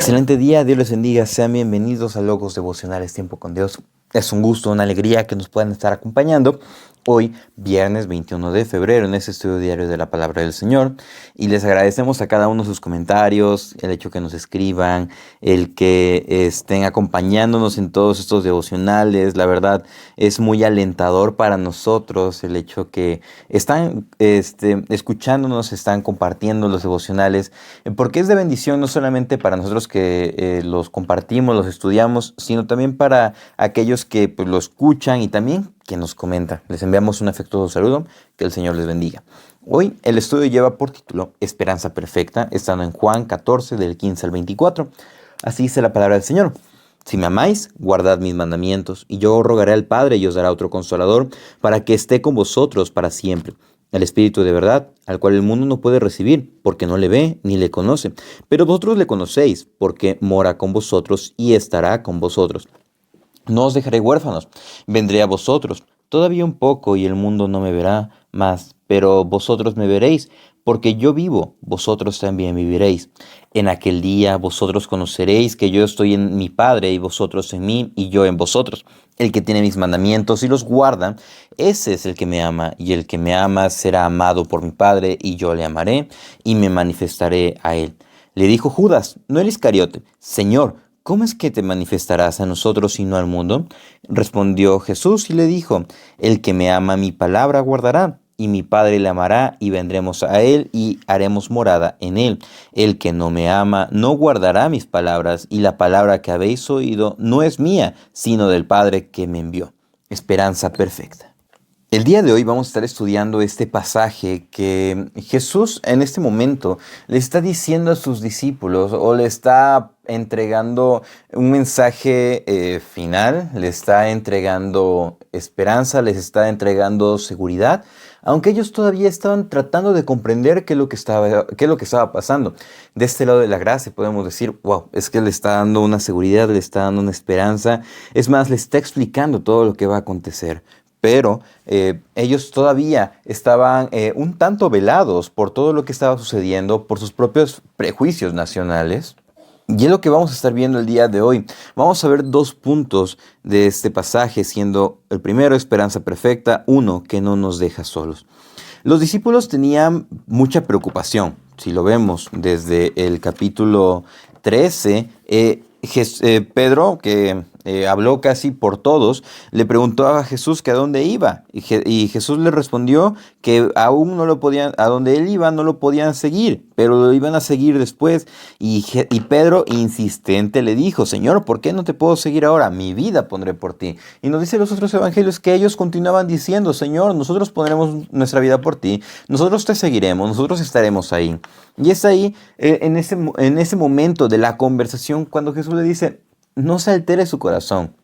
Excelente día, Dios les bendiga, sean bienvenidos a Logos Devocionales Tiempo con Dios. Es un gusto, una alegría que nos puedan estar acompañando hoy, viernes 21 de febrero, en este estudio diario de la Palabra del Señor. Y les agradecemos a cada uno sus comentarios, el hecho que nos escriban, el que estén acompañándonos en todos estos devocionales. La verdad, es muy alentador para nosotros el hecho que están escuchándonos, están compartiendo los devocionales, porque es de bendición no solamente para nosotros que los compartimos, los estudiamos, sino también para aquellos que pues, lo escuchan y también que nos comentan. Les enviamos un afectuoso saludo, que el Señor les bendiga. Hoy el estudio lleva por título Esperanza Perfecta, estando en Juan 14 del 15 al 24. Así dice la palabra del Señor. Si me amáis, guardad mis mandamientos, y yo rogaré al Padre y os dará otro Consolador, para que esté con vosotros para siempre. El Espíritu de verdad, al cual el mundo no puede recibir, porque no le ve ni le conoce. Pero vosotros le conocéis, porque mora con vosotros y estará con vosotros. No os dejaré huérfanos, vendré a vosotros. Todavía un poco y el mundo no me verá más, pero vosotros me veréis, porque yo vivo, vosotros también viviréis. En aquel día vosotros conoceréis que yo estoy en mi Padre y vosotros en mí y yo en vosotros. El que tiene mis mandamientos y los guarda, ese es el que me ama, y el que me ama será amado por mi Padre, y yo le amaré y me manifestaré a él. Le dijo Judas, no el Iscariote, Señor, ¿cómo es que te manifestarás a nosotros y no al mundo? Respondió Jesús y le dijo, el que me ama mi palabra guardará, y mi Padre le amará, y vendremos a él y haremos morada en él. El que no me ama no guardará mis palabras, y la palabra que habéis oído no es mía, sino del Padre que me envió. Esperanza perfecta. El día de hoy vamos a estar estudiando este pasaje que Jesús en este momento le está diciendo a sus discípulos o le está entregando un mensaje final, le está entregando esperanza, les está entregando seguridad, aunque ellos todavía estaban tratando de comprender qué es lo que estaba pasando. De este lado de la gracia podemos decir, wow, es que le está dando una seguridad, le está dando una esperanza, es más, le está explicando todo lo que va a acontecer. Pero ellos todavía estaban un tanto velados por todo lo que estaba sucediendo, por sus propios prejuicios nacionales. Y es lo que vamos a estar viendo el día de hoy. Vamos a ver dos puntos de este pasaje, siendo el primero, esperanza perfecta, uno, que no nos deja solos. Los discípulos tenían mucha preocupación. Si lo vemos desde el capítulo 13, Pedro, que habló casi por todos, le preguntó a Jesús que a dónde iba. Y Jesús le respondió que aún no lo podían, a donde él iba no lo podían seguir, pero lo iban a seguir después. Y Pedro, insistente, le dijo, Señor, ¿por qué no te puedo seguir ahora? Mi vida pondré por ti. Y nos dice los otros evangelios que ellos continuaban diciendo, Señor, nosotros pondremos nuestra vida por ti, nosotros te seguiremos, nosotros estaremos ahí. Y es ahí, en ese momento de la conversación, cuando Jesús le dice, no se altere su corazón.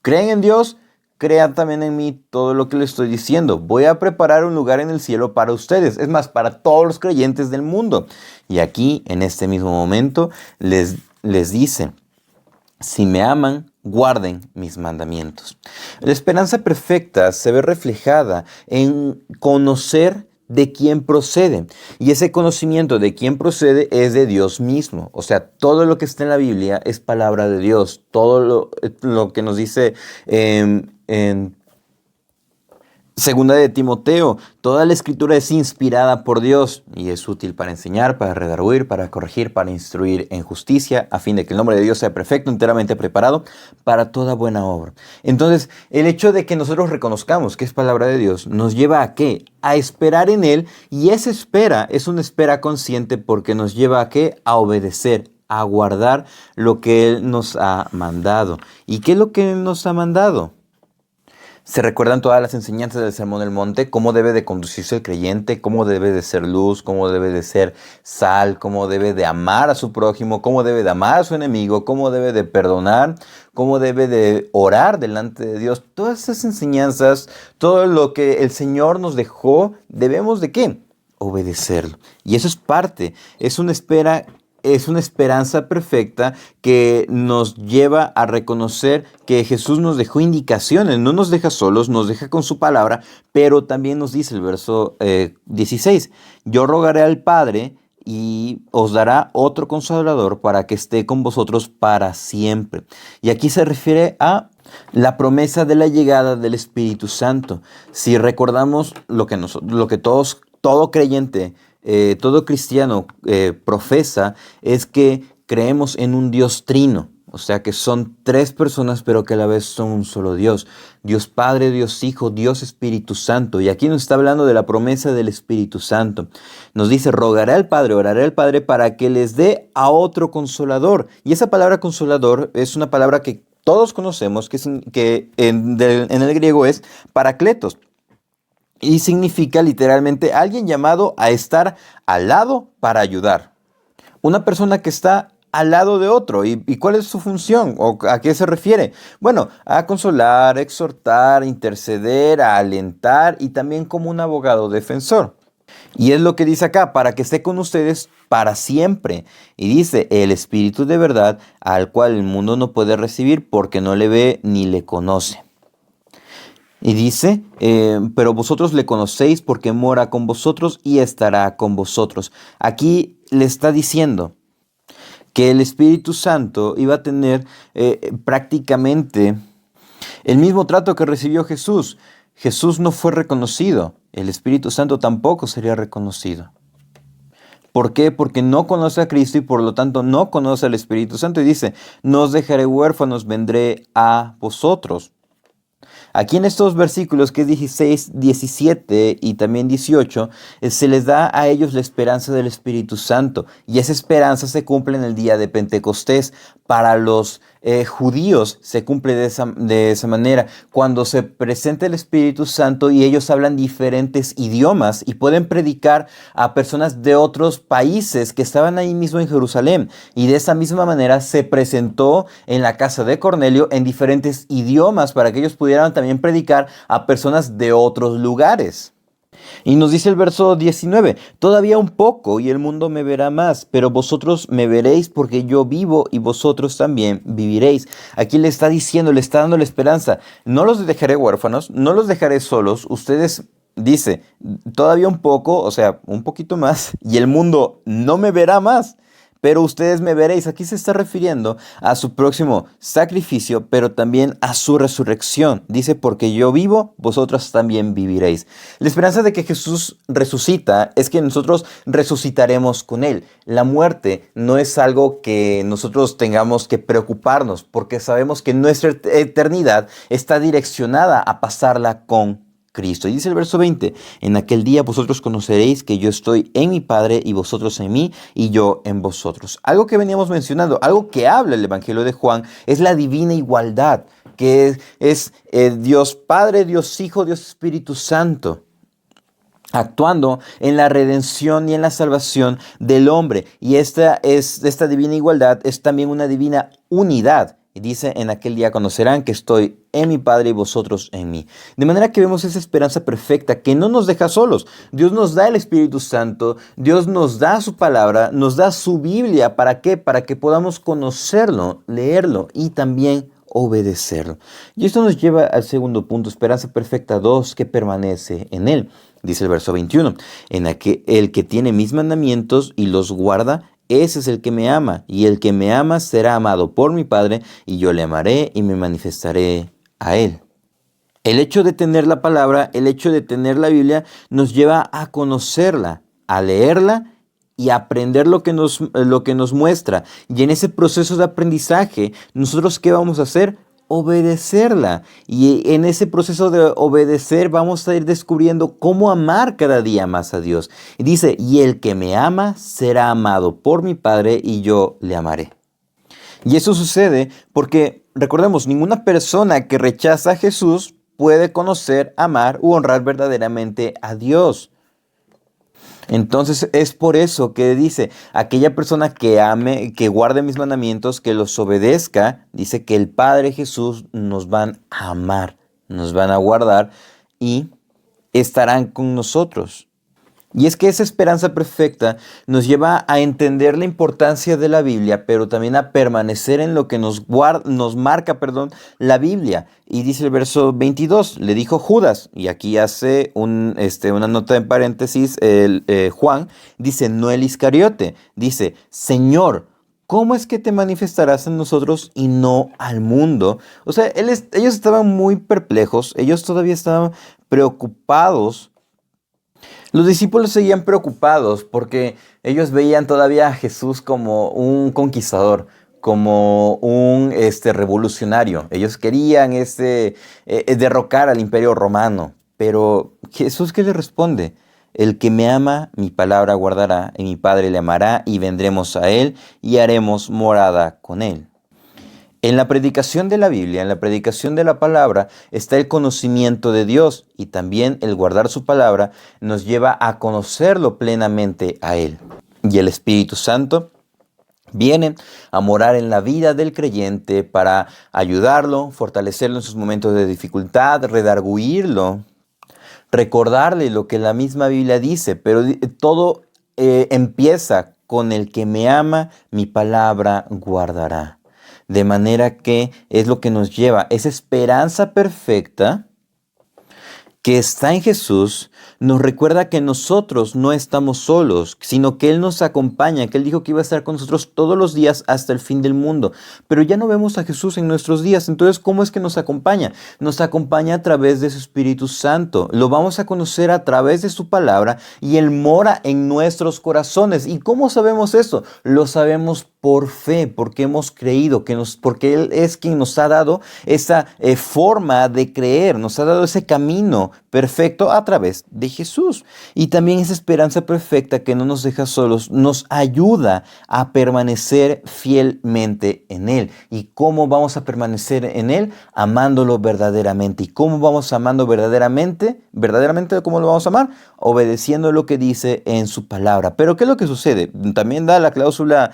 Creen en Dios, crean también en mí todo lo que les estoy diciendo. Voy a preparar un lugar en el cielo para ustedes. Es más, para todos los creyentes del mundo. Y aquí, en este mismo momento, les dice, si me aman, guarden mis mandamientos. La esperanza perfecta se ve reflejada en conocer de quién procede. Y ese conocimiento de quién procede es de Dios mismo. O sea, todo lo que está en la Biblia es palabra de Dios. Todo lo que nos dice en Segunda de Timoteo, toda la escritura es inspirada por Dios y es útil para enseñar, para redarguir, para corregir, para instruir en justicia, a fin de que el nombre de Dios sea perfecto, enteramente preparado para toda buena obra. Entonces, el hecho de que nosotros reconozcamos que es palabra de Dios nos lleva a ¿qué? A esperar en Él, y esa espera es una espera consciente porque nos lleva a ¿qué? A obedecer, a guardar lo que Él nos ha mandado. ¿Y qué es lo que Él nos ha mandado? Se recuerdan todas las enseñanzas del Sermón del Monte, cómo debe de conducirse el creyente, cómo debe de ser luz, cómo debe de ser sal, cómo debe de amar a su prójimo, cómo debe de amar a su enemigo, cómo debe de perdonar, cómo debe de orar delante de Dios. Todas esas enseñanzas, todo lo que el Señor nos dejó, debemos de ¿qué? Obedecerlo. Y eso es parte, es una esperanza perfecta que nos lleva a reconocer que Jesús nos dejó indicaciones, no nos deja solos, nos deja con su palabra, pero también nos dice el verso 16, yo rogaré al Padre y os dará otro consolador para que esté con vosotros para siempre. Y aquí se refiere a la promesa de la llegada del Espíritu Santo. Si recordamos lo que todo creyente, todo cristiano profesa, es que creemos en un Dios trino. O sea que son tres personas, pero que a la vez son un solo Dios. Dios Padre, Dios Hijo, Dios Espíritu Santo. Y aquí nos está hablando de la promesa del Espíritu Santo. Nos dice, rogaré al Padre, oraré al Padre para que les dé a otro consolador. Y esa palabra consolador es una palabra que todos conocemos, que en el griego es paracletos. Y significa literalmente alguien llamado a estar al lado para ayudar. Una persona que está al lado de otro. ¿Y cuál es su función? ¿O a qué se refiere? Bueno, a consolar, exhortar, interceder, a alentar y también como un abogado defensor. Y es lo que dice acá, para que esté con ustedes para siempre. Y dice, el Espíritu de verdad, al cual el mundo no puede recibir porque no le ve ni le conoce. Y dice, pero vosotros le conocéis porque mora con vosotros y estará con vosotros. Aquí le está diciendo que el Espíritu Santo iba a tener prácticamente el mismo trato que recibió Jesús. Jesús no fue reconocido, el Espíritu Santo tampoco sería reconocido. ¿Por qué? Porque no conoce a Cristo y por lo tanto no conoce al Espíritu Santo. Y dice, no os dejaré huérfanos, vendré a vosotros. Aquí en estos versículos, que es 16, 17 y también 18, se les da a ellos la esperanza del Espíritu Santo. Y esa esperanza se cumple en el día de Pentecostés. Para los judíos se cumple de esa manera. Cuando se presenta el Espíritu Santo y ellos hablan diferentes idiomas y pueden predicar a personas de otros países que estaban ahí mismo en Jerusalén. Y de esa misma manera se presentó en la casa de Cornelio en diferentes idiomas para que ellos pudieran también predicar a personas de otros lugares. Y nos dice el verso 19, todavía un poco y el mundo me verá más, pero vosotros me veréis porque yo vivo y vosotros también viviréis. Aquí le está diciendo, le está dando la esperanza, no los dejaré huérfanos, no los dejaré solos, ustedes, dice, todavía un poco, o sea, un poquito más, y el mundo no me verá más. Pero ustedes me veréis. Aquí se está refiriendo a su próximo sacrificio, pero también a su resurrección. Dice, porque yo vivo, vosotros también viviréis. La esperanza de que Jesús resucita es que nosotros resucitaremos con Él. La muerte no es algo que nosotros tengamos que preocuparnos, porque sabemos que nuestra eternidad está direccionada a pasarla con Cristo. Y dice el verso 20, en aquel día vosotros conoceréis que yo estoy en mi Padre y vosotros en mí y yo en vosotros. Algo que veníamos mencionando, algo que habla el Evangelio de Juan, es la divina igualdad, que es Dios Padre, Dios Hijo, Dios Espíritu Santo, actuando en la redención y en la salvación del hombre. Y esta divina igualdad es también una divina unidad. Y dice, en aquel día conocerán que estoy en mi Padre y vosotros en mí. De manera que vemos esa esperanza perfecta que no nos deja solos. Dios nos da el Espíritu Santo, Dios nos da su palabra, nos da su Biblia. ¿Para qué? Para que podamos conocerlo, leerlo y también obedecerlo. Y esto nos lleva al segundo punto, esperanza perfecta 2, que permanece en Él. Dice el verso 21, el que tiene mis mandamientos y los guarda, ese es el que me ama, y el que me ama será amado por mi Padre, y yo le amaré y me manifestaré a él. El hecho de tener la palabra, el hecho de tener la Biblia, nos lleva a conocerla, a leerla y a aprender lo que nos muestra. Y en ese proceso de aprendizaje, ¿nosotros qué vamos a hacer? Obedecerla. Y en ese proceso de obedecer vamos a ir descubriendo cómo amar cada día más a Dios. Y dice, y el que me ama será amado por mi Padre y yo le amaré. Y eso sucede porque, recordemos, ninguna persona que rechaza a Jesús puede conocer, amar u honrar verdaderamente a Dios. Entonces es por eso que dice, aquella persona que ame, que guarde mis mandamientos, que los obedezca, dice que el Padre Jesús nos van a amar, nos van a guardar y estarán con nosotros. Y es que esa esperanza perfecta nos lleva a entender la importancia de la Biblia, pero también a permanecer en lo que nos marca, la Biblia. Y dice el verso 22, le dijo Judas, y aquí hace una nota en paréntesis, Juan, dice, no el Iscariote, dice, Señor, ¿cómo es que te manifestarás en nosotros y no al mundo? O sea, ellos estaban muy perplejos, ellos todavía estaban preocupados. Los discípulos seguían preocupados porque ellos veían todavía a Jesús como un conquistador, como un revolucionario. Ellos querían derrocar al imperio romano. Pero Jesús, ¿qué le responde? El que me ama, mi palabra guardará, y mi Padre le amará, y vendremos a él y haremos morada con él. En la predicación de la Biblia, en la predicación de la palabra, está el conocimiento de Dios, y también el guardar su palabra nos lleva a conocerlo plenamente a Él. Y el Espíritu Santo viene a morar en la vida del creyente para ayudarlo, fortalecerlo en sus momentos de dificultad, redarguirlo, recordarle lo que la misma Biblia dice, pero todo empieza con el que me ama, mi palabra guardará. De manera que es lo que nos lleva, esa esperanza perfecta que está en Jesús, nos recuerda que nosotros no estamos solos, sino que Él nos acompaña, que Él dijo que iba a estar con nosotros todos los días hasta el fin del mundo. Pero ya no vemos a Jesús en nuestros días, entonces ¿cómo es que nos acompaña? Nos acompaña a través de su Espíritu Santo. Lo vamos a conocer a través de su palabra y Él mora en nuestros corazones. ¿Y cómo sabemos eso? Lo sabemos por fe, porque hemos creído, porque Él es quien nos ha dado esa forma de creer, nos ha dado ese camino perfecto a través de Jesús. Y también esa esperanza perfecta que no nos deja solos, nos ayuda a permanecer fielmente en Él. ¿Y cómo vamos a permanecer en Él? Amándolo verdaderamente. ¿Y cómo vamos amando verdaderamente? ¿Verdaderamente cómo lo vamos a amar? Obedeciendo lo que dice en su palabra. Pero ¿qué es lo que sucede? También da la cláusula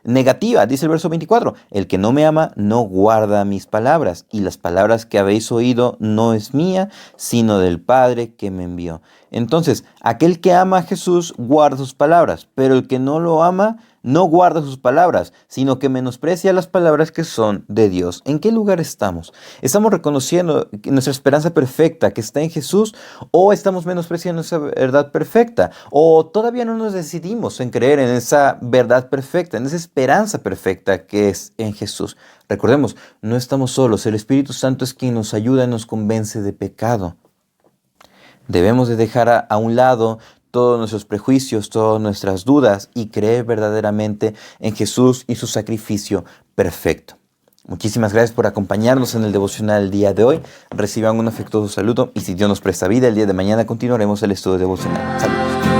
negativa, dice el verso 24, el que no me ama no guarda mis palabras, y las palabras que habéis oído no es mía, sino del Padre que me envió. Entonces, aquel que ama a Jesús guarda sus palabras, pero el que no lo ama no guarda sus palabras, sino que menosprecia las palabras que son de Dios. ¿En qué lugar estamos? ¿Estamos reconociendo nuestra esperanza perfecta que está en Jesús, o estamos menospreciando esa verdad perfecta? ¿O todavía no nos decidimos en creer en esa verdad perfecta, en esa esperanza perfecta que es en Jesús? Recordemos, no estamos solos. El Espíritu Santo es quien nos ayuda y nos convence de pecado. Debemos de dejar a un lado todos nuestros prejuicios, todas nuestras dudas y creer verdaderamente en Jesús y su sacrificio perfecto. Muchísimas gracias por acompañarnos en el devocional el día de hoy. Reciban un afectuoso saludo y si Dios nos presta vida, el día de mañana continuaremos el estudio devocional. Saludos.